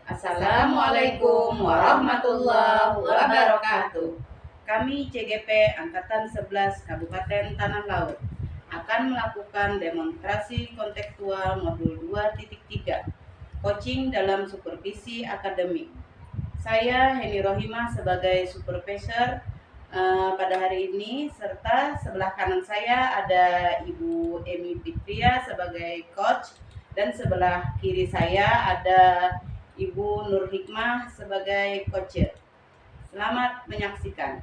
Assalamualaikum warahmatullahi wabarakatuh. Kami CGP Angkatan 11 Kabupaten Tanah Laut akan melakukan demonstrasi kontekstual modul 2.3 coaching dalam supervisi akademik. Saya Heni Rohimah sebagai supervisor pada hari ini, serta sebelah kanan saya ada Ibu Emi Fitria sebagai coach, dan sebelah kiri saya ada Ibu Nur Hikmah sebagai coach. Selamat menyaksikan.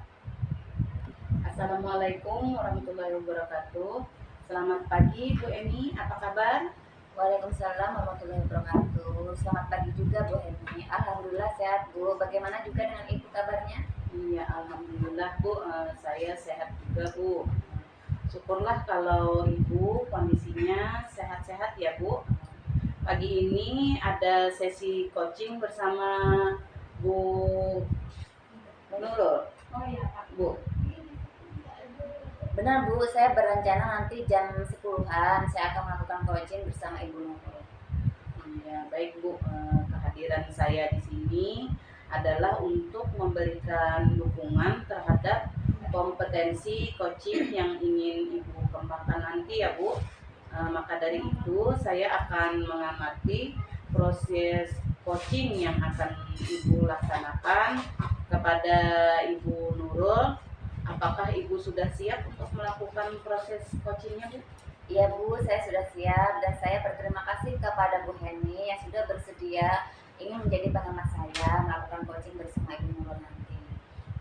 Assalamualaikum warahmatullahi wabarakatuh. Selamat pagi Bu Emi, apa kabar? Waalaikumsalam warahmatullahi wabarakatuh. Selamat pagi juga Bu Heni. Alhamdulillah sehat Bu. Bagaimana juga dengan Ibu kabarnya? Iya, alhamdulillah Bu, saya sehat juga Bu. Syukurlah kalau Ibu kondisinya sehat-sehat ya Bu. Pagi ini ada sesi coaching bersama Bu Nurul. Oh iya Pak. Bu. Benar Bu, saya berencana nanti jam 10-an saya akan melakukan coaching bersama Ibu Nurul. Ya, baik Bu, kehadiran saya di sini adalah untuk memberikan dukungan terhadap kompetensi coaching yang ingin Ibu kembangkan nanti ya Bu. Maka dari itu saya akan mengamati proses coaching yang akan Ibu laksanakan kepada Ibu Nurul. Apakah Ibu sudah siap untuk melakukan proses coachingnya Bu? Iya Bu, saya sudah siap dan saya berterima kasih kepada Bu Heni yang sudah bersedia ingin menjadi pengamat saya melakukan coaching bersama Ibu Nurul nanti.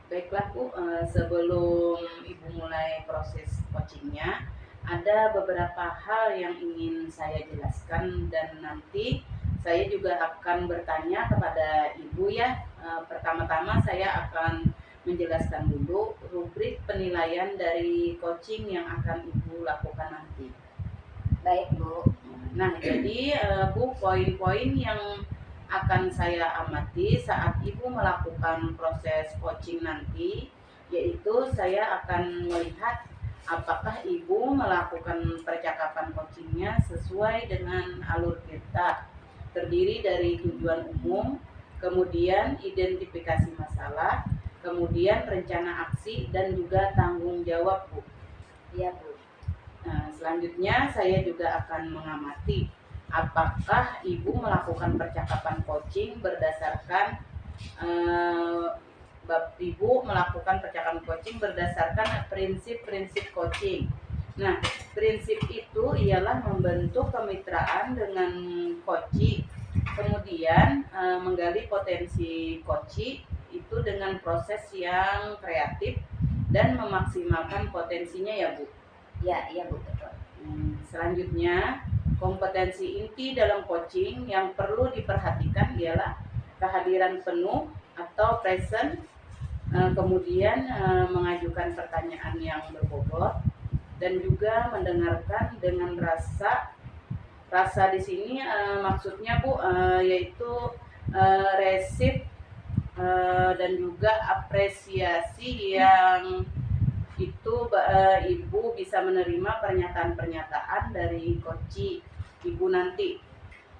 Baiklah Bu, sebelum Ibu mulai proses coachingnya, ada beberapa hal yang ingin saya jelaskan dan nanti saya juga akan bertanya kepada Ibu ya. Pertama-tama saya akan menjelaskan dulu rubrik penilaian dari coaching yang akan Ibu lakukan nanti. Baik Bu. Nah, jadi Bu, poin-poin yang akan saya amati saat Ibu melakukan proses coaching nanti, yaitu saya akan melihat apakah Ibu melakukan percakapan coachingnya sesuai dengan alur kita, terdiri dari tujuan umum, kemudian identifikasi masalah, kemudian rencana aksi, dan juga tanggung jawab Bu. Iya Bu. Nah, selanjutnya saya juga akan mengamati apakah Ibu melakukan percakapan coaching berdasarkan Ibu melakukan percakapan coaching berdasarkan prinsip-prinsip coaching. Nah, prinsip itu ialah membentuk kemitraan dengan coaching, kemudian menggali potensi coaching itu dengan proses yang kreatif dan memaksimalkan potensinya ya Bu. Iya Bu, betul. Selanjutnya, kompetensi inti dalam coaching yang perlu diperhatikan ialah kehadiran penuh atau present, kemudian mengajukan pertanyaan yang berbobot, dan juga mendengarkan dengan rasa di sini maksudnya Bu, yaitu resip dan juga apresiasi yang itu Ibu bisa menerima pernyataan-pernyataan dari coach Ibu nanti.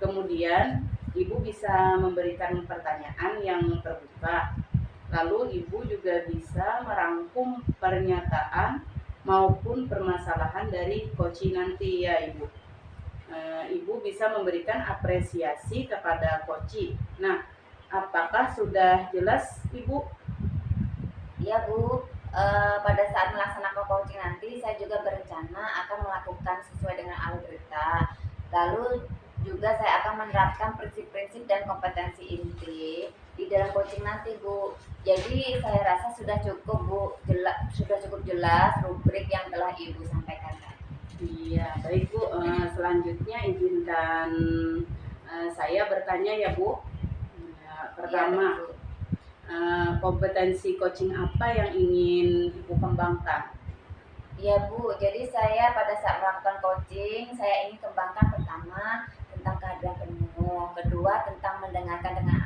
Kemudian Ibu bisa memberikan pertanyaan yang terbuka. Lalu Ibu juga bisa merangkum pernyataan maupun permasalahan dari coach nanti ya Ibu. Ibu bisa memberikan apresiasi kepada coach. Nah, apakah sudah jelas Ibu? Iya Bu, pada saat melaksanakan coaching nanti saya juga berencana akan melakukan sesuai dengan alur berita. Lalu juga saya akan menerapkan prinsip-prinsip dan kompetensi inti di dalam coaching nanti Bu. Jadi saya rasa sudah cukup Bu, sudah cukup jelas rubrik yang telah Ibu sampaikan tadi. Iya, baik Bu. Selanjutnya izinkan saya bertanya ya Bu. Pertama, Ya, kompetensi coaching apa yang ingin Ibu kembangkan? Iya Bu, jadi saya pada saat melakukan coaching, saya ingin kembangkan pertama tentang kehadiran penuh, kedua tentang mendengarkan dengan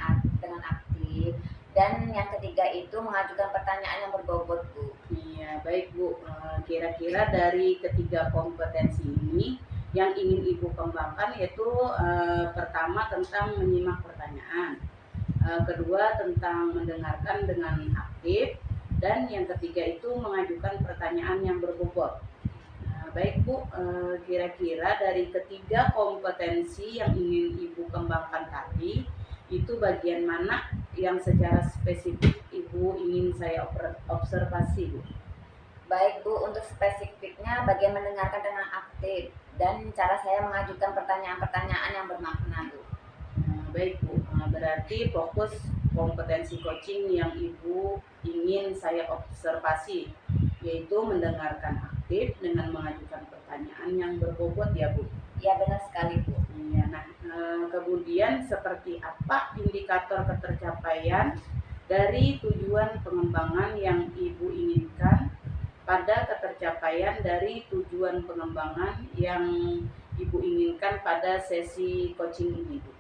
aktif, dan yang ketiga itu mengajukan pertanyaan yang berbobot Bu. Iya, baik Bu. Kira-kira dari ketiga kompetensi ini yang ingin Ibu kembangkan yaitu pertama tentang menyimak pertanyaan, Kedua tentang mendengarkan dengan aktif, dan yang ketiga itu mengajukan pertanyaan yang berbobot. Baik Bu, kira-kira dari ketiga kompetensi yang ingin Ibu kembangkan tadi, itu bagian mana yang secara spesifik Ibu ingin saya observasi Bu? Baik Bu, untuk spesifiknya bagian mendengarkan dengan aktif dan cara saya mengajukan pertanyaan-pertanyaan yang bermakna Bu. Baik Bu, berarti fokus kompetensi coaching yang Ibu ingin saya observasi, yaitu mendengarkan aktif dengan mengajukan pertanyaan yang berbobot ya Bu. Ya benar sekali Bu. Iya, nah kemudian seperti apa indikator ketercapaian dari tujuan pengembangan yang Ibu inginkan pada ketercapaian dari tujuan pengembangan yang Ibu inginkan pada sesi coaching ini Bu?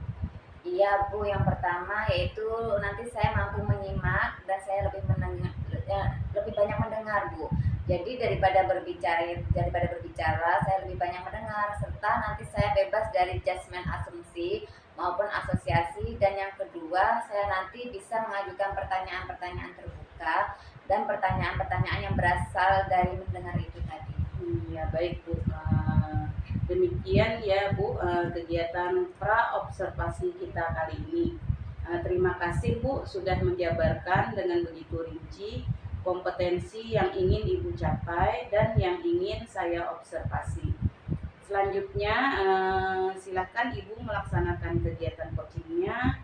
Iya Bu, yang pertama yaitu nanti saya mampu menyimak dan saya lebih banyak mendengar Bu. Jadi daripada berbicara, saya lebih banyak mendengar serta nanti saya bebas dari judgement asumsi maupun asosiasi, dan yang kedua saya nanti bisa mengajukan pertanyaan-pertanyaan terbuka dan pertanyaan-pertanyaan yang berasal dari mendengar itu tadi. Iya baik Bu. Demikian ya Bu kegiatan pra observasi kita kali ini. Terima kasih Bu sudah menjabarkan dengan begitu rinci kompetensi yang ingin Ibu capai dan yang ingin saya observasi. Selanjutnya silakan Ibu melaksanakan kegiatan coachingnya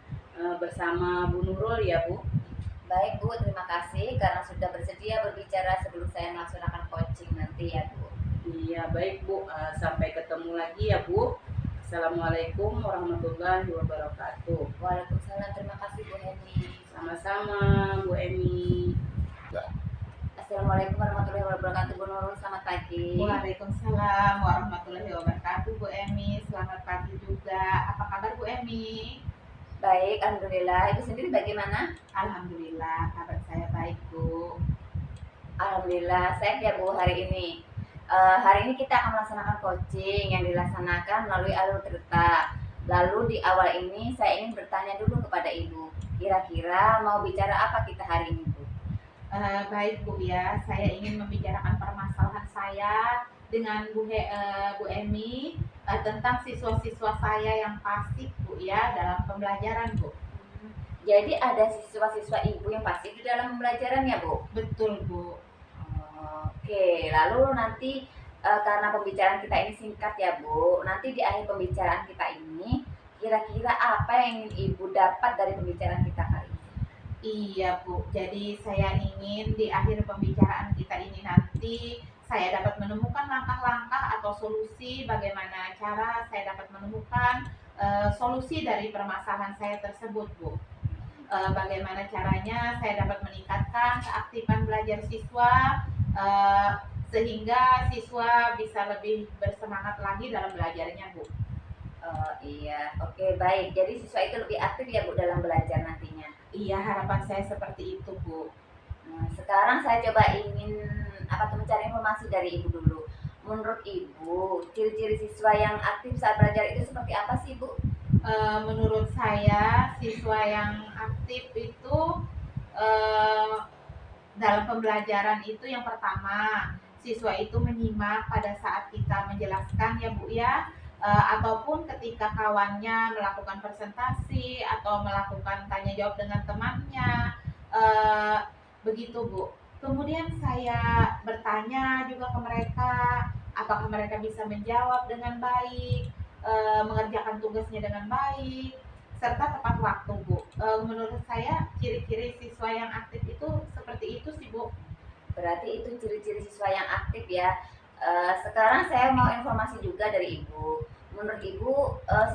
bersama Bu Nurul ya Bu. Baik Bu, terima kasih karena sudah bersedia berbicara sebelum saya melaksanakan coaching nanti ya Bu. Iya baik Bu, sampai ketemu lagi ya Bu. Assalamualaikum warahmatullahi wabarakatuh. Waalaikumsalam, terima kasih Bu Heni. Sama-sama Bu Emi. Assalamualaikum warahmatullahi wabarakatuh Bu Nurul, selamat pagi. Waalaikumsalam warahmatullahi wabarakatuh Bu Emi, selamat pagi juga. Apa kabar Bu Emi? Baik, alhamdulillah. Ibu sendiri bagaimana? Alhamdulillah, kabar saya baik Bu. Alhamdulillah, sehat ya Bu hari ini. Hari ini kita akan melaksanakan coaching yang dilaksanakan melalui alur cerita. Lalu di awal ini saya ingin bertanya dulu kepada Ibu, kira-kira mau bicara apa kita hari ini Bu? Baik Bu ya, saya ingin membicarakan permasalahan saya dengan Bu Emi tentang siswa-siswa saya yang pasif Bu ya dalam pembelajaran Bu. Jadi ada siswa-siswa Ibu yang pasif di dalam pembelajaran ya Bu? Betul Bu. Oke, lalu nanti karena pembicaraan kita ini singkat ya Bu, nanti di akhir pembicaraan kita ini kira-kira apa yang ingin Ibu dapat dari pembicaraan kita kali ini? Iya Bu, jadi saya ingin di akhir pembicaraan kita ini nanti saya dapat menemukan langkah-langkah atau solusi bagaimana cara saya dapat menemukan solusi dari permasalahan saya tersebut Bu. Bagaimana caranya saya dapat meningkatkan keaktifan belajar siswa sehingga siswa bisa lebih bersemangat lagi dalam belajarnya Bu. Iya, oke baik. Jadi siswa itu lebih aktif ya Bu dalam belajar nantinya. Iya, harapan saya seperti itu Bu. Nah, sekarang saya coba ingin mencari informasi dari Ibu dulu. Menurut Ibu, ciri-ciri siswa yang aktif saat belajar itu seperti apa sih Bu? Menurut saya siswa yang aktif itu dalam pembelajaran itu yang pertama, siswa itu menyimak pada saat kita menjelaskan ya Bu ya, ataupun ketika kawannya melakukan presentasi atau melakukan tanya jawab dengan temannya, begitu Bu. Kemudian saya bertanya juga ke mereka, apakah mereka bisa menjawab dengan baik, mengerjakan tugasnya dengan baik, serta tepat waktu Bu. Menurut saya ciri-ciri siswa yang aktif itu seperti itu sih Bu. Berarti itu ciri-ciri siswa yang aktif ya. Sekarang saya mau informasi juga dari Ibu. Menurut Ibu,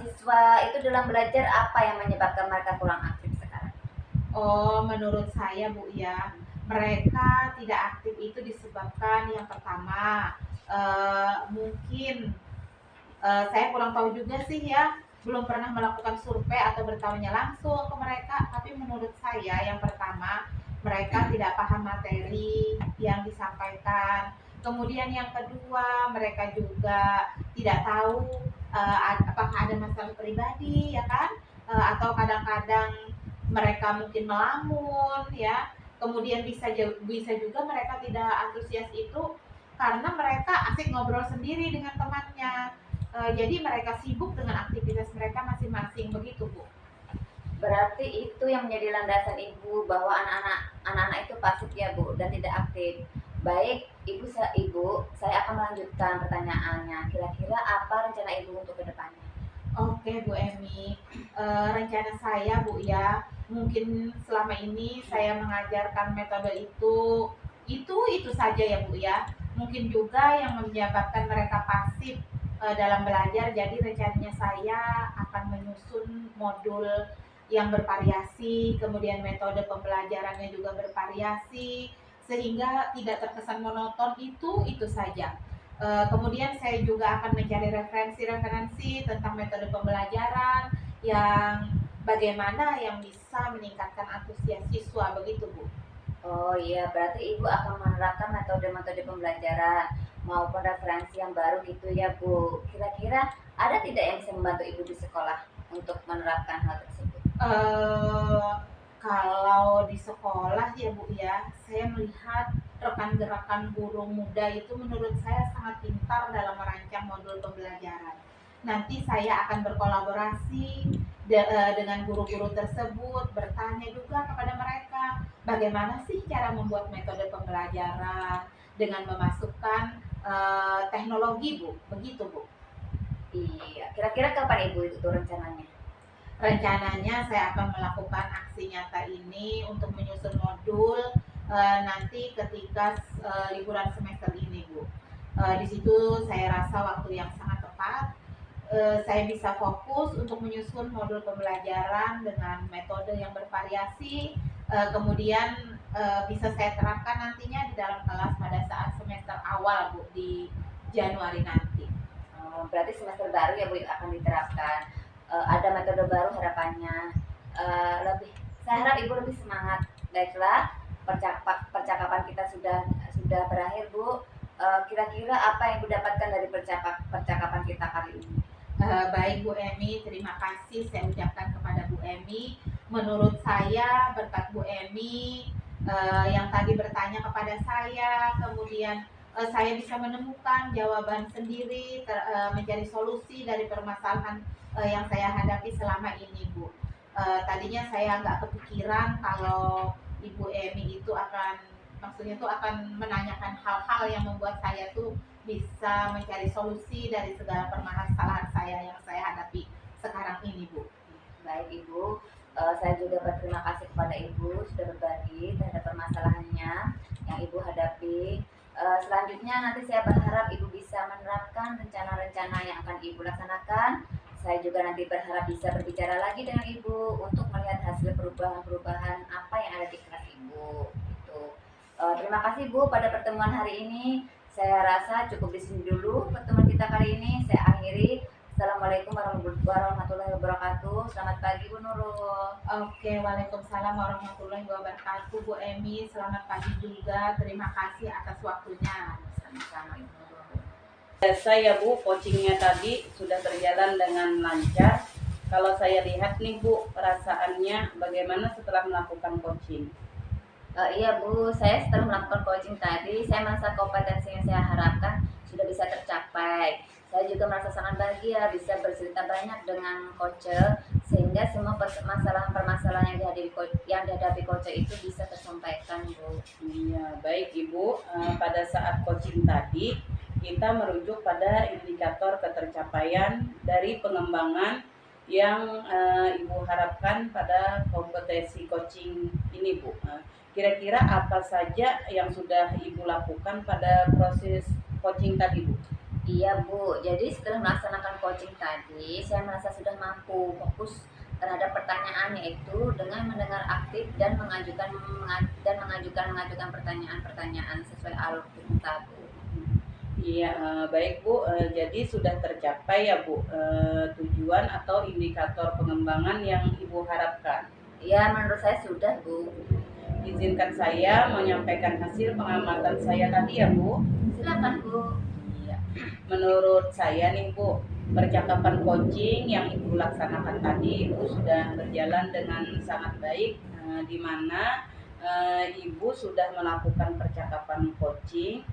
siswa itu dalam belajar apa yang menyebabkan mereka kurang aktif sekarang? Oh, menurut saya Bu ya, mereka tidak aktif itu disebabkan yang pertama mungkin saya kurang tahu juga sih ya, belum pernah melakukan survei atau bertanya langsung ke mereka, tapi menurut saya yang pertama mereka tidak paham materi yang disampaikan. Kemudian yang kedua, mereka juga tidak tahu apakah ada masalah pribadi ya kan, atau kadang-kadang mereka mungkin melamun ya. Kemudian bisa juga mereka tidak antusias itu karena mereka asik ngobrol sendiri dengan temannya. Jadi mereka sibuk dengan aktivitas mereka masing-masing begitu, Bu. Berarti itu yang menjadi landasan ibu bahwa anak-anak itu pasif ya Bu dan tidak aktif. Baik, ibu, saya akan melanjutkan pertanyaannya. Kira-kira apa rencana ibu untuk kedepannya? Oke Bu Emi, rencana saya Bu ya, mungkin selama ini saya mengajarkan metode itu saja ya Bu ya. Mungkin juga yang menyebabkan mereka pasif dalam belajar. Jadi rencananya saya akan menyusun modul yang bervariasi, kemudian metode pembelajarannya juga bervariasi, sehingga tidak terkesan monoton itu saja. Kemudian saya juga akan mencari referensi-referensi tentang metode pembelajaran yang bagaimana yang bisa meningkatkan antusias siswa begitu Bu. Oh iya, berarti ibu akan menerapkan metode-metode pembelajaran maupun referensi yang baru gitu ya Bu. Kira-kira ada tidak yang bisa membantu ibu di sekolah untuk menerapkan hal tersebut? eh Kalau di sekolah ya Bu ya, saya melihat rekan-gerakan guru muda itu menurut saya sangat pintar dalam merancang modul pembelajaran. Nanti saya akan berkolaborasi dengan guru-guru tersebut, bertanya juga kepada mereka bagaimana sih cara membuat metode pembelajaran dengan memasukkan teknologi Bu, begitu Bu. Iya, kira-kira kapan ibu itu tuh rencananya? Rencananya saya akan melakukan aksi nyata ini untuk menyusun modul nanti ketika liburan semester ini, Bu. Di situ saya rasa waktu yang sangat tepat. Saya bisa fokus untuk menyusun modul pembelajaran dengan metode yang bervariasi. Kemudian bisa saya terapkan nantinya di dalam kelas pada saat semester awal, Bu, di Januari nanti. Berarti semester baru ya Bu yang akan diterapkan. Ada metode baru harapannya. Lebih, saya harap ibu lebih semangat. Baiklah, percakapan kita sudah berakhir Bu. Kira-kira apa yang ibu dapatkan dari percakapan kita kali ini? Baik Bu Emi, terima kasih saya ucapkan kepada Bu Emi. Menurut saya berkat Bu Emi yang tadi bertanya kepada saya, kemudian saya bisa menemukan jawaban sendiri, mencari solusi dari permasalahan yang saya hadapi selama ini Bu. Tadinya saya nggak kepikiran kalau Ibu Emi itu maksudnya tuh akan menanyakan hal-hal yang membuat saya tuh bisa mencari solusi dari segala permasalahan saya yang saya hadapi sekarang ini Bu. Baik Ibu, saya juga berterima kasih kepada Ibu sudah berbagi terhadap permasalahannya yang Ibu hadapi. Selanjutnya nanti saya berharap Ibu bisa menerapkan rencana-rencana yang akan Ibu laksanakan. Saya juga nanti berharap bisa berbicara lagi dengan Ibu untuk melihat hasil perubahan-perubahan apa yang ada di kelas Ibu. Gitu. Terima kasih Bu pada pertemuan hari ini. Saya rasa cukup di sini dulu pertemuan kita kali ini. Saya akhiri. Assalamualaikum warahmatullahi wabarakatuh. Selamat pagi Bu Nurul. Oke, Waalaikumsalam warahmatullahi wabarakatuh Bu Emi. Selamat pagi juga. Terima kasih atas waktunya. Sama-sama Ibu Nurul. Saya Bu, coachingnya tadi sudah berjalan dengan lancar. Kalau saya lihat nih Bu, perasaannya bagaimana setelah melakukan coaching? Iya Bu, saya setelah melakukan coaching tadi, saya merasa kompetensi yang saya harapkan sudah bisa tercapai. Saya juga merasa sangat bahagia bisa bercerita banyak dengan coach, sehingga semua permasalahan yang dihadapi coach itu bisa tersampaikan Bu. Iya, baik Ibu. Pada saat coaching tadi, kita merujuk pada indikator ketercapaian dari pengembangan yang Ibu harapkan pada kompetensi coaching ini Bu. Kira-kira apa saja yang sudah Ibu lakukan pada proses coaching tadi Bu? Iya Bu, jadi setelah melaksanakan coaching tadi, saya merasa sudah mampu fokus terhadap pertanyaan yaitu dengan mendengar aktif dan mengajukan pertanyaan-pertanyaan sesuai alur cerita Bu. Iya, baik Bu. Jadi sudah tercapai ya Bu tujuan atau indikator pengembangan yang Ibu harapkan. Iya, menurut saya sudah Bu. Izinkan saya menyampaikan hasil pengamatan saya tadi ya Bu. Silakan Bu. Iya. Menurut saya nih Bu, percakapan coaching yang Ibu laksanakan tadi itu sudah berjalan dengan sangat baik, di mana Ibu sudah melakukan percakapan coaching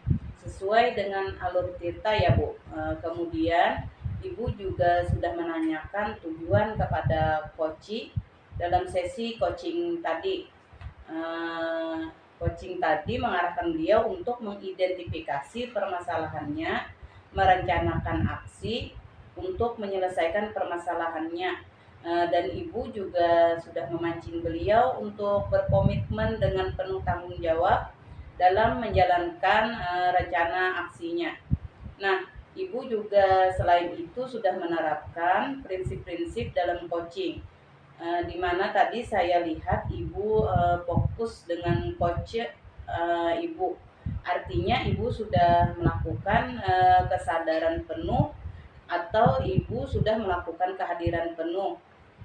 sesuai dengan alur cerita ya Bu. Kemudian Ibu juga sudah menanyakan tujuan kepada coaching dalam sesi coaching tadi. Coaching tadi mengarahkan beliau untuk mengidentifikasi permasalahannya, merencanakan aksi untuk menyelesaikan permasalahannya, dan Ibu juga sudah memancing beliau untuk berkomitmen dengan penuh tanggung jawab dalam menjalankan rencana aksinya. Nah, Ibu juga selain itu sudah menerapkan prinsip-prinsip dalam coaching, di mana tadi saya lihat Ibu fokus dengan coach Ibu. Artinya Ibu sudah melakukan kesadaran penuh atau Ibu sudah melakukan kehadiran penuh,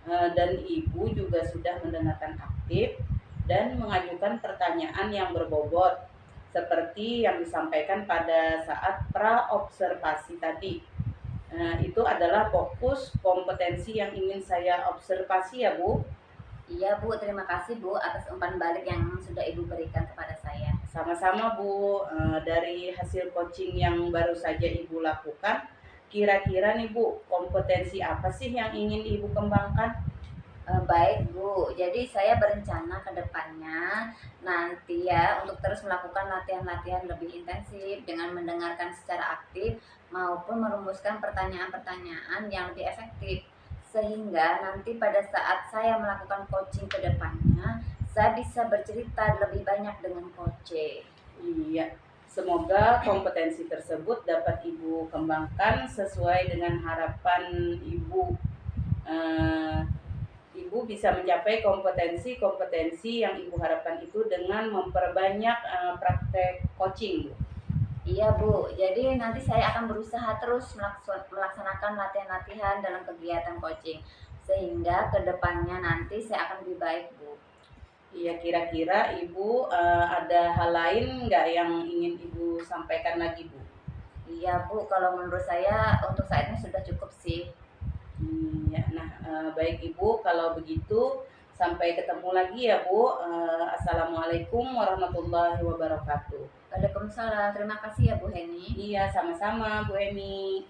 dan Ibu juga sudah mendengarkan aktif dan mengajukan pertanyaan yang berbobot seperti yang disampaikan pada saat pra-observasi tadi. Itu adalah fokus kompetensi yang ingin saya observasi ya Bu. Iya Bu, terima kasih Bu atas umpan balik yang sudah Ibu berikan kepada saya. Sama-sama Bu. Dari hasil coaching yang baru saja Ibu lakukan, kira-kira nih Bu, kompetensi apa sih yang ingin Ibu kembangkan? Baik Bu, jadi saya berencana ke depannya nanti ya untuk terus melakukan latihan-latihan lebih intensif dengan mendengarkan secara aktif maupun merumuskan pertanyaan-pertanyaan yang lebih efektif, sehingga nanti pada saat saya melakukan coaching ke depannya saya bisa bercerita lebih banyak dengan coach. Iya, semoga kompetensi tersebut dapat Ibu kembangkan sesuai dengan harapan Ibu. Ibu bisa mencapai kompetensi yang Ibu harapkan itu dengan memperbanyak praktek coaching, Bu. Iya Bu, jadi nanti saya akan berusaha terus melaksanakan latihan-latihan dalam kegiatan coaching sehingga kedepannya nanti saya akan lebih baik Bu. Iya, kira-kira Ibu ada hal lain nggak yang ingin Ibu sampaikan lagi, Bu? Iya Bu, kalau menurut saya untuk saat ini sudah cukup sih. Ya, nah baik Ibu, kalau begitu sampai ketemu lagi ya Bu. Assalamualaikum warahmatullahi wabarakatuh. Waalaikumsalam, terima kasih ya Bu Heni. Iya, sama-sama Bu Emi.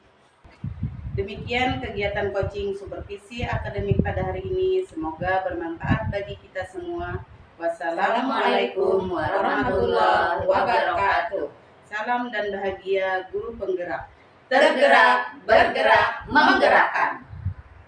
Demikian kegiatan coaching supervisi akademik pada hari ini. Semoga bermanfaat bagi kita semua. Wassalamualaikum warahmatullahi wabarakatuh. Salam dan bahagia guru penggerak. Tergerak, bergerak, menggerakkan.